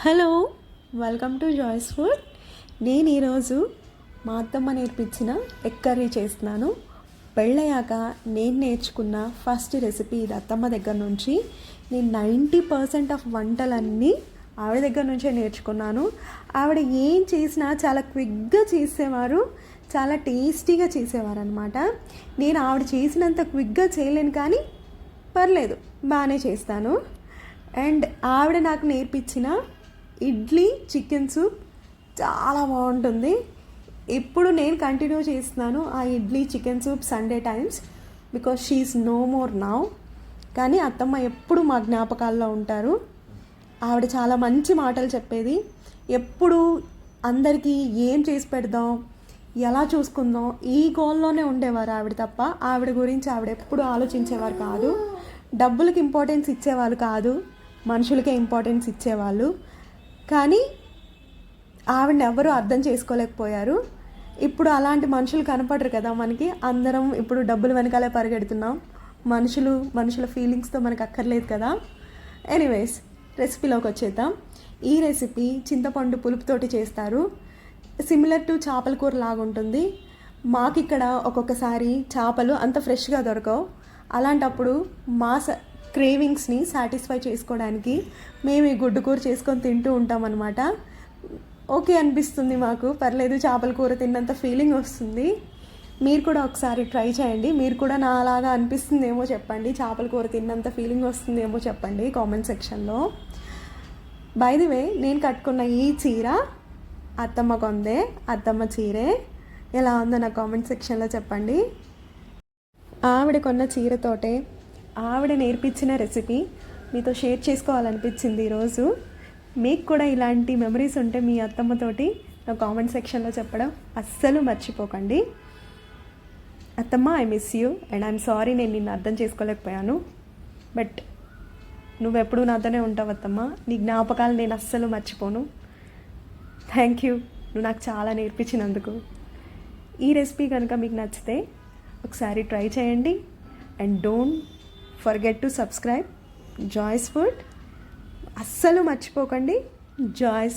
Hello, welcome to joy's food. నేను ఈరోజు మా అత్తమ్మ నేర్పించిన ఎగ్ కర్రీ చేస్తున్నాను. పెళ్ళయ్యాక నేను నేర్చుకున్న ఫస్ట్ రెసిపీ ఇది అత్తమ్మ దగ్గర నుంచి. నేను 90% ఆఫ్ వంటలన్నీ ఆవిడ దగ్గర నుంచే నేర్చుకున్నాను. ఆవిడ ఏం చేసినా చాలా క్విక్గా చేసేవారు, చాలా టేస్టీగా చేసేవారు అనమాట. నేను ఆవిడ చేసినంత క్విక్గా చేయలేను, కానీ పర్లేదు, బాగానే చేస్తాను. అండ్ ఆవిడ నాకు నేర్పించిన ఇడ్లీ చికెన్ సూప్ చాలా బాగుంటుంది. ఇప్పుడు నేను కంటిన్యూ చేస్తున్నాను ఆ idli chicken soup Sunday times, because she is no more now. కానీ అత్తమ్మ ఎప్పుడు మా జ్ఞాపకాల్లో ఉంటారు. ఆవిడ చాలా మంచి మాటలు చెప్పేది. ఎప్పుడు అందరికీ ఏం చేసి పెడదాం, ఎలా చూసుకుందాం, ఈ గోల్లోనే ఉండేవారు ఆవిడ తప్ప. ఆవిడ గురించి ఆవిడ ఎప్పుడు ఆలోచించేవారు కాదు. డబ్బులకి ఇంపార్టెన్స్ ఇచ్చేవాళ్ళు కాదు, మనుషులకే ఇంపార్టెన్స్ ఇచ్చేవాళ్ళు. కానీ ఆవిడని ఎవరూ అర్థం చేసుకోలేకపోయారు. ఇప్పుడు అలాంటి మనుషులు కనపడరు కదా మనకి. అందరం ఇప్పుడు డబ్బులు వెనకాలే పరిగెడుతున్నాం. మనుషుల ఫీలింగ్స్తో మనకు అక్కర్లేదు కదా. ఎనీవేస్, రెసిపీలోకి వచ్చేద్దాం. ఈ రెసిపీ చింతపండు పులుపుతోటి చేస్తారు. సిమిలర్ టు చేపల కూర లాగా ఉంటుంది. మాకు ఇక్కడ ఒక్కొక్కసారి చేపలు అంత ఫ్రెష్గా దొరకవు. అలాంటప్పుడు మా క్రేవింగ్స్ని సాటిస్ఫై చేసుకోవడానికి మేము ఈ గుడ్డు కూర చేసుకొని తింటూ ఉంటాం అన్నమాట. ఓకే అనిపిస్తుంది మాకు, పర్లేదు, చేపల కూర తిన్నంత ఫీలింగ్ వస్తుంది. మీరు కూడా ఒకసారి ట్రై చేయండి. మీరు కూడా నా అలాగా అనిపిస్తుందేమో చెప్పండి, చేపల కూర తిన్నంత ఫీలింగ్ వస్తుందేమో చెప్పండి కామెంట్ సెక్షన్లో. బై ది వే, నేను కట్టుకున్న ఈ చీర అత్తమ్మ కొందే, అత్తమ్మ చీరే. ఎలా ఉందో నా కామెంట్ సెక్షన్లో చెప్పండి. ఆవిడ కొన్న చీరతోటే ఆవిడ నేర్పించిన రెసిపీ మీతో షేర్ చేసుకోవాలనిపించింది ఈరోజు. మీకు కూడా ఇలాంటి మెమరీస్ ఉంటే మీ అత్తమ్మతోటి నా కామెంట్ సెక్షన్లో చెప్పడం అస్సలు మర్చిపోకండి. అత్తమ్మ, I miss you and I'm sorry, నేను నిన్ను అర్థం చేసుకోలేకపోయాను. బట్ నువ్వెప్పుడు నాతోనే ఉంటావు అత్తమ్మ. నీ జ్ఞాపకాలు నేను అస్సలు మర్చిపోను. థ్యాంక్ యూ, నువ్వు నాకు చాలా నేర్పించినందుకు. ఈ రెసిపీ కనుక మీకు నచ్చితే ఒకసారి ట్రై చేయండి. And don't forget to subscribe joy's food. అస్సలు మర్చిపోకండి. జాయ్స్